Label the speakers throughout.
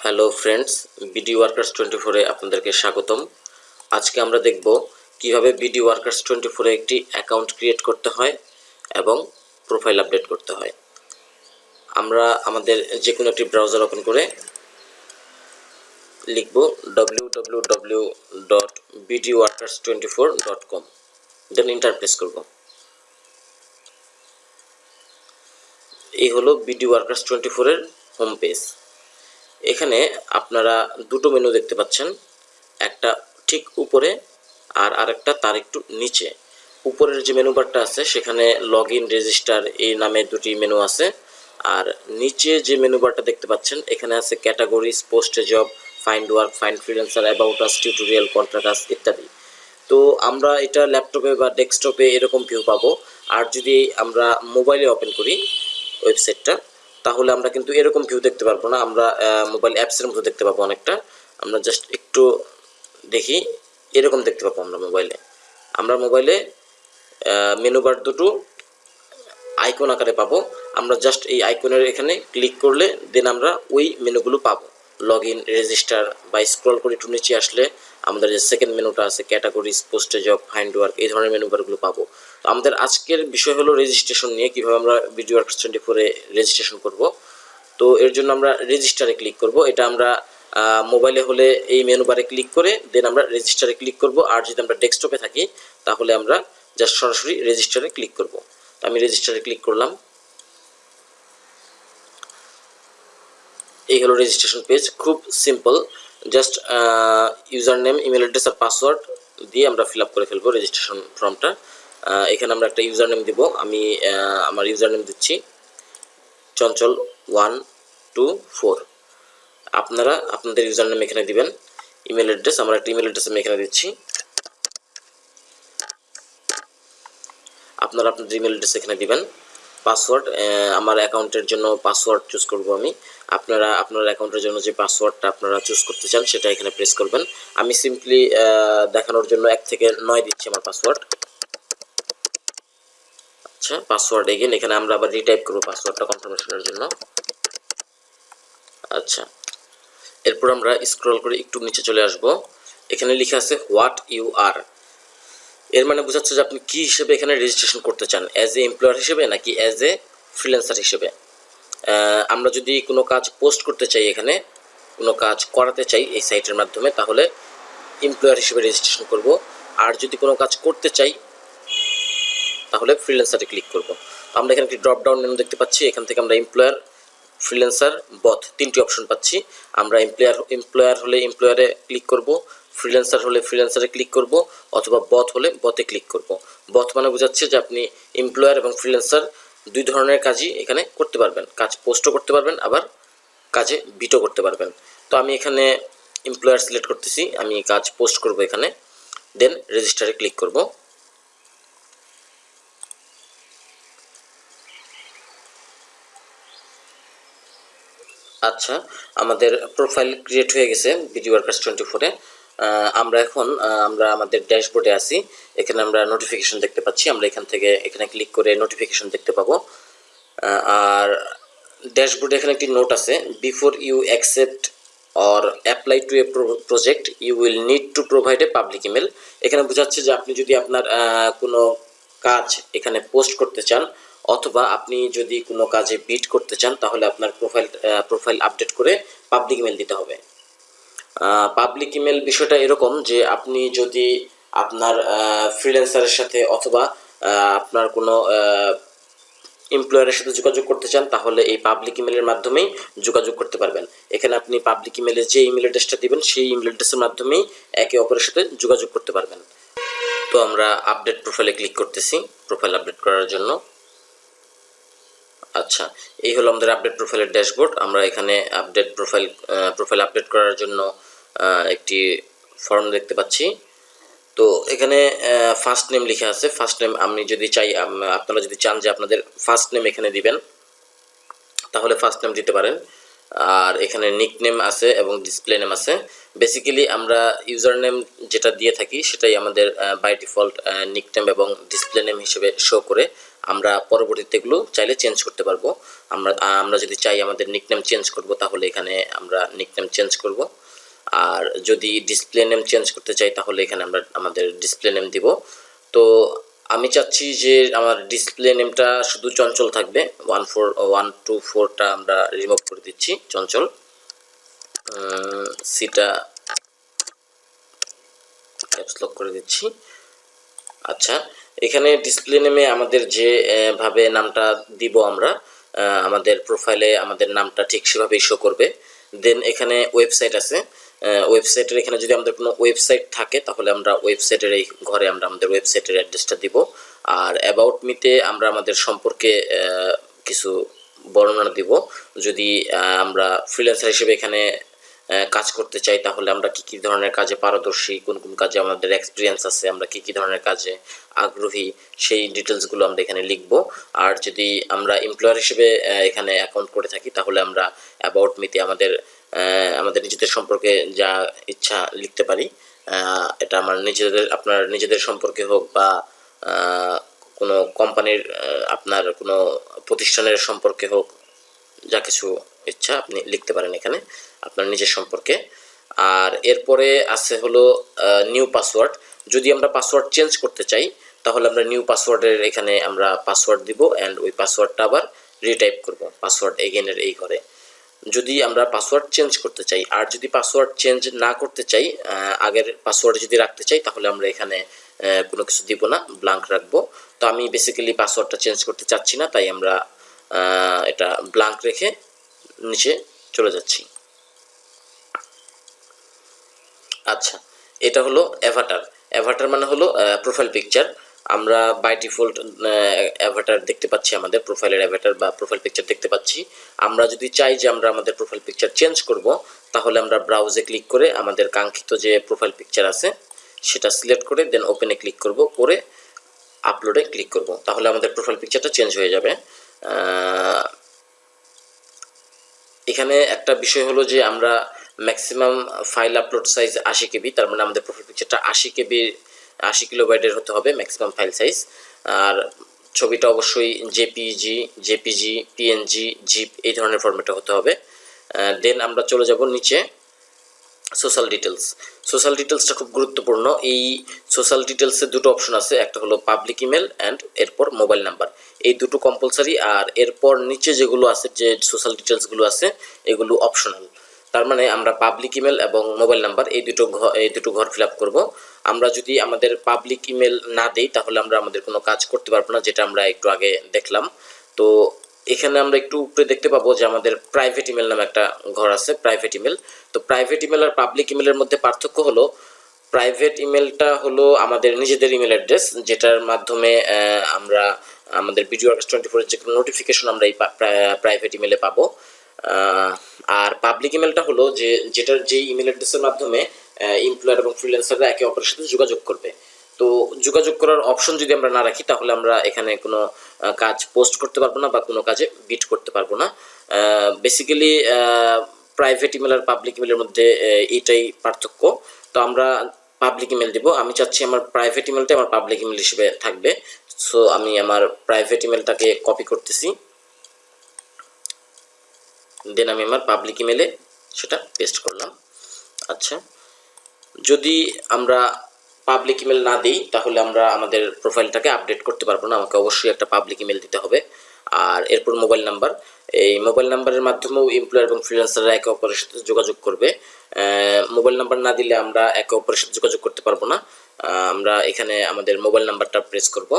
Speaker 1: Hello friends, BD workers 24 এ আপনাদেরকে স্বাগতম। আজকে আমরা দেখব কিভাবে বিডি ওয়ার্কার্স 24 এ একটি অ্যাকাউন্ট ক্রিয়েট করতে হয় এবং প্রোফাইল আপডেট করতে হয়। আমরা আমাদের যে কোনো একটি ব্রাউজার ওপেন করে লিখব www.bdworkers24.com, দেন এন্টার প্রেস করব। এই হলো বিডি ওয়ার্কার্স 24 এর হোম পেজ। এখানে আপনারা দুটো মেনু দেখতে পাচ্ছেন, একটা ঠিক উপরে আর আরেকটা তার একটু নিচে। উপরের যে মেনু বারটা আছে সেখানে লগ ইন, রেজিস্টার এই নামে দুটি মেনু আছে, আর নিচে যে মেনু বারটা দেখতে পাচ্ছেন এখানে আছে categories, post job, find work, find freelancer, about us, tutorial, contact us ইত্যাদি। তো আমরা এটা ল্যাপটপে বা ডেস্কটপে এরকম ভিউ পাবো, আর যদি আমরা মোবাইলে ওপেন করি ওয়েবসাইটটা তাহলে আমরা কিন্তু এরকম ভিউ দেখতে পারবো না, আমরা মোবাইল অ্যাপসের মতো দেখতে পাবো অনেকটা। আমরা জাস্ট একটু দেখি, এরকম দেখতে পাবো আমরা মোবাইলে মেনু বার দুটো আইকন আকারে পাবো। আমরা জাস্ট এই আইকনের এখানে ক্লিক করলে দেন আমরা ওই মেনুগুলো পাবো। লগ ইন, রেজিস্টার বা স্ক্রল করে একটু নিচে আসলে আমাদের যে সেকেন্ড মেনুটা আছে ক্যাটাগরিজ, পোস্টে জব, ফাইন্ড ওয়ার্ক এই ধরনের মেনু বারগুলো পাবো। তো আমাদের আজকের বিষয় হলো রেজিস্ট্রেশন নিয়ে, কীভাবে আমরা বিডি ওয়ার্কার্স 24 এ রেজিস্ট্রেশন করব। তো এর জন্য আমরা রেজিস্টারে ক্লিক করব। এটা আমরা মোবাইলে হলে এই মেনু বারে ক্লিক করে দেন আমরা রেজিস্টারে ক্লিক করব, আর যদি আমরা ডেস্কটপে থাকি তাহলে আমরা জাস্ট সরাসরি রেজিস্টারে ক্লিক করব। আমি রেজিস্টারে ক্লিক করলাম। এই হলো রেজিস্ট্রেশন পেজ, খুব simple. Just user name, email address আর পাসওয়ার্ড দিয়ে আমরা ফিল আপ করে ফেলবো রেজিস্ট্রেশন ফর্মটা। এখানে আমরা একটা ইউজার নেম দিব। আমি আমার ইউজার নেম দিচ্ছি চঞ্চল 124। আপনারা আপনাদের ইউজার নেম এখানে দিবেন। ইমেল অ্যাড্রেস, আমার একটা ইমেল অ্যাড্রেস আমি এখানে দিচ্ছি। আপনারা আপনাদের ইমেল অ্যাড্রেস এখানে দিবেন। পাসওয়ার্ড, আমার অ্যাকাউন্টের জন্য পাসওয়ার্ড চুজ করব আমি। আপনারা আপনার অ্যাকাউন্টের জন্য যে পাসওয়ার্ডটা আপনারা চুজ করতে চান সেটা এখানে প্রেস করবেন। আমি সিম্পলি দেখানোর জন্য 1 থেকে 9 দিচ্ছি আমার পাসওয়ার্ড। আচ্ছা, পাসওয়ার্ড এগেন, এখানে আমরা আবার রিটাইপ করব পাসওয়ার্ডটা কনফার্মেশনের জন্য। আচ্ছা, এরপর আমরা স্ক্রল করে একটু নিচে চলে আসব। এখানে লেখা আছে হোয়াট ইউ আর। এর মানে বোঝাচ্ছে যে আপনি কি হিসেবে এখানে রেজিস্ট্রেশন করতে চান, অ্যাজ এ এমপ্লয়ার হিসেবে নাকি অ্যাজ এ ফ্রিল্যান্সার হিসেবে। আমরা যদি কোনো কাজ পোস্ট করতে চাই, এখানে কোনো কাজ করাতে চাই এই সাইটের মাধ্যমে, তাহলে এমপ্লয়ার হিসেবে রেজিস্ট্রেশন করব। আর যদি কোনো কাজ করতে চাই তাহলে ফ্রিল্যান্সারে ক্লিক করব। আমরা এখানে একটি ড্রপ ডাউন মেনু দেখতে পাচ্ছি, এখান থেকে আমরা এমপ্লয়ার, ফ্রিল্যান্সার, বথ তিনটি অপশন পাচ্ছি। আমরা এমপ্লয়ার হলে এমপ্লয়ারে ক্লিক করব, ফ্রিল্যান্সার হলে ফ্রিল্যান্সারে ক্লিক করব, অথবা বথ হলে বথে ক্লিক করব। বথ মানে বোঝাচ্ছে যে আপনি এমপ্লয়ার এবং ফ্রিল্যান্সার দুই ধরনের কাজই এখানে করতে পারবেন, কাজ পোস্টও করতে পারবেন আবার কাজে বিটও করতে পারবেন। তো আমি এখানে এমপ্লয়ার সিলেক্ট করতেছি, আমি কাজ পোস্ট করব এখানে, দেন রেজিস্টারে ক্লিক করব। আচ্ছা, আমাদের প্রোফাইল ক্রিয়েট হয়ে গেছে বিডি ওয়ার্কার্স 24 এ। আমরা এখন আমাদের ড্যাশবোর্ডে আছি। এখানে আমরা নোটিফিকেশন দেখতে পাচ্ছি, আমরা এখান থেকে এখানে ক্লিক করে নোটিফিকেশন দেখতে পাবো। আর ড্যাশবোর্ডে এখানে একটি নোট আছে, before you accept or apply to a project you will need to provide a public email. এখানে বোঝাচ্ছে যে আপনি যদি আপনার কোনো কাজ এখানে পোস্ট করতে চান, অথবা আপনি যদি কোনো কাজে বিড করতে চান, তাহলে আপনার প্রোফাইল আপডেট করে পাবলিক ইমেল দিতে হবে। পাবলিক ইমেল বিষয়টা এরকম যে আপনি যদি আপনার ফ্রিল্যান্সারের সাথে অথবা আপনার কোনো এমপ্লয়ারের সাথে যোগাযোগ করতে চান, তাহলে এই পাবলিক ইমেলের মাধ্যমেই যোগাযোগ করতে পারবেন। এখানে আপনি পাবলিক ইমেলে যে ইমেল অ্যাড্রেসটা দিবেন সেই ইমেল অ্যাড্রেসের মাধ্যমেই একে অপরের সাথে যোগাযোগ করতে পারবেন। তো আমরা আপডেট প্রোফাইলে ক্লিক করতেছি প্রোফাইল আপডেট করার জন্য। আচ্ছা, এই হলো আমাদের আপডেট প্রোফাইলের ড্যাশবোর্ড। আমরা এখানে আপডেট প্রোফাইল আপডেট করার জন্য একটি ফর্ম দেখতে পাচ্ছি। তো এখানে ফার্স্ট নেম লেখা আছে। ফার্স্ট নেম আমি যদি চাই, আপনারা যদি চান যে আপনাদের ফার্স্ট নেম এখানে দিবেন তাহলে ফার্স্ট নেম দিতে পারেন। আর এখানে নিকনেম আছে এবং ডিসপ্লে নেম আছে। বেসিক্যালি আমরা ইউজার নেম যেটা দিয়ে থাকি সেটাই আমাদের বাই ডিফল্ট নিকনেম এবং ডিসপ্লে নেম হিসেবে শো করে। আমরা পরবর্তীতে এগুলো চাইলে চেঞ্জ করতে পারবো। আমরা যদি চাই আমাদের নিকনেম চেঞ্জ করব তাহলে এখানে আমরা নিকনেম চেঞ্জ করব। আর যদি ডিসপ্লে নেম চেঞ্জ করতে চাই তাহলে এখানে আমরা আমাদের ডিসপ্লে নেম দিব। তো আমি চাচ্ছি যে আমার ডিসপ্লে নেমটা শুধু চঞ্চল থাকবে। 124টা আমরা রিমুভ করে দিচ্ছি, চঞ্চল। সিটা ক্যাপস লক করে দিচ্ছি। আচ্ছা, এখানে ডিসপ্লে নেমে আমাদের যে ভাবে নামটা দিব আমরা আমাদের প্রোফাইলে আমাদের নামটা ঠিক সেভাবেই শো করবে। দেন এখানে ওয়েবসাইট আছে, ওয়েবসাইটের এখানে যদি আমাদের কোনো ওয়েবসাইট থাকে তাহলে আমরা ওয়েবসাইটের এই ঘরে আমরা আমাদের ওয়েবসাইটের অ্যাড্রেসটা দিব। আর অ্যাবাউট মিতে আমরা আমাদের সম্পর্কে কিছু বর্ণনা দিব। যদি আমরা ফ্রিল্যান্সার হিসেবে এখানে কাজ করতে চাই তাহলে আমরা কি কি ধরনের কাজে পারদর্শী, কোন কোন কাজে আমাদের এক্সপিরিয়েন্স আছে, আমরা কি কি ধরনের কাজে আগ্রহী, সেই ডিটেলসগুলো আমরা এখানে লিখব। আর যদি আমরা এমপ্লয়ার হিসেবে এখানে অ্যাকাউন্ট করে থাকি তাহলে আমরা অ্যাবাউট মিতে আমাদের নিজেদের সম্পর্কে যা ইচ্ছা লিখতে পারি। এটা আপনার নিজেদের সম্পর্কে হোক বা কোনো কোম্পানির আপনার কোনো প্রতিষ্ঠানের সম্পর্কে হোক, যা কিছু ইচ্ছা আপনি লিখতে পারেন এখানে আপনার নিজের সম্পর্কে। আর এরপরে আছে হলো নিউ পাসওয়ার্ড। যদি আমরা পাসওয়ার্ড চেঞ্জ করতে চাই তাহলে আমরা নিউ পাসওয়ার্ডের এখানে আমরা পাসওয়ার্ড দিব অ্যান্ড ওই পাসওয়ার্ডটা আবার রিটাইপ করব পাসওয়ার্ড এগেনের এই ঘরে। যদি আমরা পাসওয়ার্ড চেঞ্জ করতে চাই, আর যদি পাসওয়ার্ড চেঞ্জ না করতে চাই, আগের পাসওয়ার্ড যদি রাখতে চাই তাহলে আমরা এখানে কোনো কিছু দিব না, ব্ল্যাঙ্ক রাখবো। তো আমি বেসিক্যালি পাসওয়ার্ডটা চেঞ্জ করতে চাচ্ছি না, তাই আমরা এটা ব্ল্যাঙ্ক রেখে নিচে চলে যাচ্ছি। আচ্ছা, এটা হলো অ্যাভাটার। অ্যাভাটার মানে হলো প্রোফাইল পিকচার। আমরা বাই ডিফল্ট অ্যাভাটার দেখতে পাচ্ছি, আমাদের প্রোফাইলের অ্যাভাটার বা প্রোফাইল পিকচার দেখতে পাচ্ছি। আমরা যদি চাই যে আমরা আমাদের প্রোফাইল পিকচার চেঞ্জ করব তাহলে আমরা ব্রাউজে ক্লিক করে আমাদের কাঙ্ক্ষিত যে প্রোফাইল পিকচার আছে সেটা সিলেক্ট করে দেন ওপেনে ক্লিক করব, করে আপলোডে ক্লিক করব, তাহলে আমাদের প্রোফাইল পিকচারটা চেঞ্জ হয়ে যাবে। এখানে একটা বিষয় হলো যে আমরা ম্যাক্সিমাম ফাইল আপলোড সাইজ 80 কেবি, তার মানে আমাদের প্রোফাইল পিকচারটা 80 কিলোবাইটের হতে হবে ম্যাক্সিমাম ফাইল সাইজ। আর ছবিটা অবশ্যই জেপিজি, পিএনজি, জিপ এই ধরনের ফরম্যাটে হতে হবে। দেন আমরা চলে যাব নিচে সোশ্যাল ডিটেলস। সোশ্যাল ডিটেলসটা খুব গুরুত্বপূর্ণ। এই সোশ্যাল ডিটেলসে দুটো অপশন আছে, একটা হলো পাবলিক ইমেল অ্যান্ড এরপর মোবাইল নাম্বার। এই দুটো কম্পালসারি, আর এরপর নিচে যেগুলো আছে যে সোশ্যাল ডিটেলসগুলো আছে এগুলো অপশনাল। তার মানে আমরা পাবলিক ইমেল এবং মোবাইল নাম্বার এই দুটো ঘর ফিল আপ করবো। আমরা যদি আমাদের পাবলিক ইমেল না দিই তাহলে আমরা আমাদের কোনো কাজ করতে পারবো না, যেটা আমরা একটু আগে দেখলাম। তো এখানে আমরা একটু উপরে দেখতে পাবো যে আমাদের প্রাইভেট ইমেল নামে একটা ঘর আছে, প্রাইভেট ইমেল। তো প্রাইভেট ইমেল আর পাবলিক ইমেলের মধ্যে পার্থক্য হলো প্রাইভেট ইমেলটা হলো আমাদের নিজেদের ইমেল অ্যাড্রেস, যেটার মাধ্যমে আমরা আমাদের BDworkers24 যে কোনো নোটিফিকেশন আমরা এই প্রাইভেট ইমেলে পাবো। আর পাবলিক ইমেলটা হলো যেই ইমেল অ্যাড্রেসের মাধ্যমে এমপ্লয়ার এবং ফ্রিল্যান্সাররা একে অপরের সাথে যোগাযোগ করবে। তো যোগাযোগ করার অপশন যদি আমরা না রাখি তাহলে আমরা এখানে কোনো কাজ পোস্ট করতে পারবো না বা কোনো কাজে বিট করতে পারবো না। বেসিক্যালি প্রাইভেট ইমেল আর পাবলিক ইমেলের মধ্যে এইটাই পার্থক্য। তো আমরা পাবলিক ইমেল দিব। আমি চাচ্ছি আমার প্রাইভেট ইমেলটা আমার পাবলিক ইমেল হিসেবে থাকবে। সো আমি আমার প্রাইভেট ইমেলটাকে কপি করতেছি, দেন আমি আমার পাবলিক ইমেলে সেটা পেস্ট করলাম। আচ্ছা, যদি আমরা পাবলিক ইমেল না দিই তাহলে আমরা আমাদের প্রোফাইলটাকে আপডেট করতে পারবো না, আমাকে অবশ্যই একটা পাবলিক ইমেল দিতে হবে। আর এরপর মোবাইল নাম্বার, এই মোবাইল নাম্বারের মাধ্যমেও এমপ্লয়ার এবং ফ্রিল্যান্সাররা একে অপরের সাথে যোগাযোগ করবে। মোবাইল নাম্বার না দিলে আমরা একে অপরের সাথে যোগাযোগ করতে পারবো না। আমরা এখানে আমাদের মোবাইল নাম্বারটা প্রেস করব।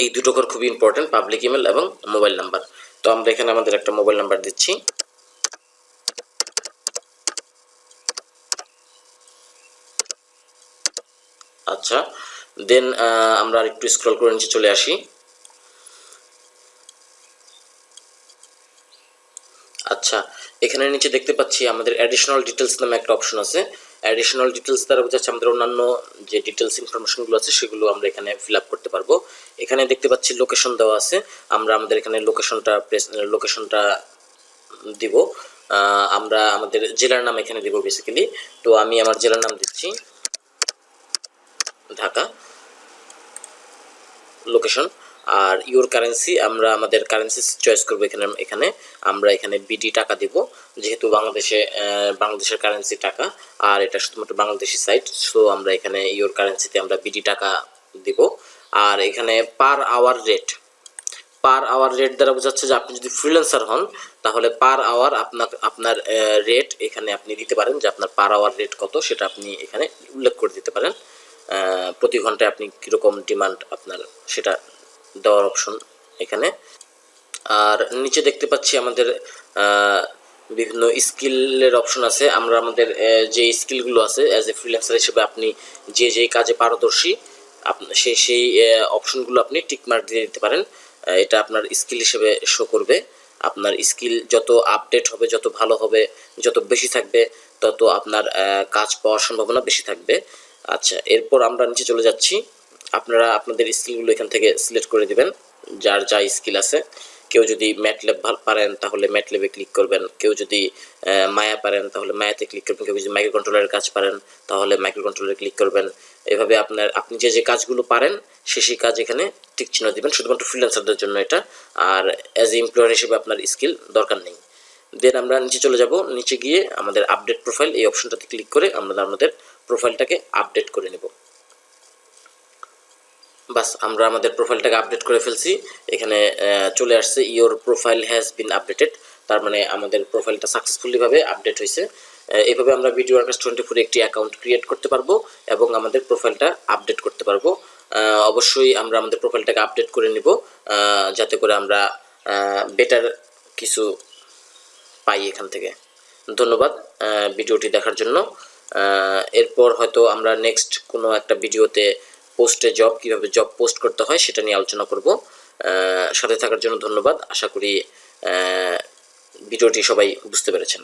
Speaker 1: এই দুটো ঘর খুবই ইম্পর্টেন্ট, পাবলিক ইমেল এবং মোবাইল নাম্বার। তো আমরা এখানে আমাদের একটা মোবাইল নাম্বার দিচ্ছি। আচ্ছা, দেন আমরা একটু স্ক্রল করে নিচে চলে আসি। আচ্ছা, এখানে নিচে দেখতে পাচ্ছি আমাদের অ্যাডিশনাল ডিটেলস নামে একটা অপশন আছে। অ্যাডিশনাল ডিটেলস দ্বারা বোঝাচ্ছে আমাদের অন্যান্য যে ডিটেলস ইনফরমেশনগুলো আছে সেগুলো আমরা এখানে ফিল আপ করতে পারবো। এখানে দেখতে পাচ্ছি লোকেশন দেওয়া আছে, আমরা আমাদের এখানে লোকেশনটা দিব। আমরা আমাদের জেলার নাম এখানে দেব বেসিক্যালি। তো আমি আমার জেলার নাম দিচ্ছি ঢাকা, লোকেশন। আর ইউর কারেন্সি আমরা আমাদের কারেন্সি চয়েস করবো। এখানে আমরা এখানে বিডি টাকা দিব, যেহেতু বাংলাদেশের কারেন্সি টাকা, আর এটা শুধুমাত্র বাংলাদেশি সাইট। সো আমরা এখানে ইউর কারেন্সিতে আমরা বিডি টাকা দিব। আর এখানে পার আওয়ার রেট দ্বারা বোঝাচ্ছে যে আপনি যদি ফ্রিল্যান্সার হন তাহলে পার আওয়ার আপনার রেট এখানে আপনি দিতে পারেন, যে আপনার পার আওয়ার রেট কত সেটা আপনি এখানে উল্লেখ করে দিতে পারেন। প্রতি ঘন্টায় আপনি কীরকম ডিমান্ড আপনার সেটা দেওয়ার অপশন এখানে। আর নিচে দেখতে পাচ্ছি আমাদের বিভিন্ন স্কিলের অপশন আছে। আমরা আমাদের যে স্কিলগুলো আছে অ্যাজ এ ফ্রিল্যান্সার হিসেবে আপনি যেই কাজে পারদর্শী সেই অপশনগুলো আপনি টিকমার্ক দিয়ে দিতে পারেন। এটা আপনার স্কিল হিসেবে শো করবে। আপনার স্কিল যত আপডেট হবে, যত ভালো হবে, যত বেশি থাকবে, তত আপনার কাজ পাওয়ার সম্ভাবনা বেশি থাকবে। আচ্ছা, এরপর আমরা নিচে চলে যাচ্ছি। আপনারা আপনাদের স্কিলগুলো এখান থেকে সিলেক্ট করে দিবেন, যার যা স্কিল আছে। কেউ যদি ম্যাটল্যাব পারেন তাহলে ম্যাটল্যাবে ক্লিক করবেন, কেউ যদি মায়া পারেন তাহলে মায়াতে ক্লিক করবেন, কেউ যদি মাইক্রো কন্ট্রোলারের কাজ পারেন তাহলে মাইক্রো কন্ট্রোলারে ক্লিক করবেন। এভাবে আপনি যে কাজগুলো পারেন সেই কাজ এখানে টিক চিহ্ন দিবেন, শুধুমাত্র ফ্রিল্যান্সারদের জন্য এটা। আর অ্যাজ এ এমপ্লয়ার হিসেবে আপনার স্কিল দরকার নেই। দেন আমরা নিচে চলে যাব। নিচে গিয়ে আমাদের আপডেট প্রোফাইল এই অপশনটাতে ক্লিক করে আমরা আমাদের প্রোফাইলটাকে আপডেট করে নেব। বাস, আমরা আমাদের প্রোফাইলটাকে আপডেট করে ফেলছি। এখানে চলে আসছে your profile has been updated, তার মানে আমাদের প্রোফাইলটা সাকসেসফুলিভাবে আপডেট হয়েছে। এইভাবে আমরা BDworkers24 একটি অ্যাকাউন্ট ক্রিয়েট করতে পারবো এবং আমাদের প্রোফাইলটা আপডেট করতে পারবো। অবশ্যই আমরা আমাদের প্রোফাইলটাকে আপডেট করে নিব, যাতে করে আমরা বেটার কিছু পাই এখান থেকে। ধন্যবাদ ভিডিওটি দেখার জন্য। এরপর হয়তো আমরা নেক্সট কোনো একটা ভিডিওতে কীভাবে জব পোস্ট করতে হয় সেটা নিয়ে আলোচনা করব। সাথে থাকার জন্য ধন্যবাদ। আশা করি ভিডিওটি সবাই বুঝতে পেরেছেন।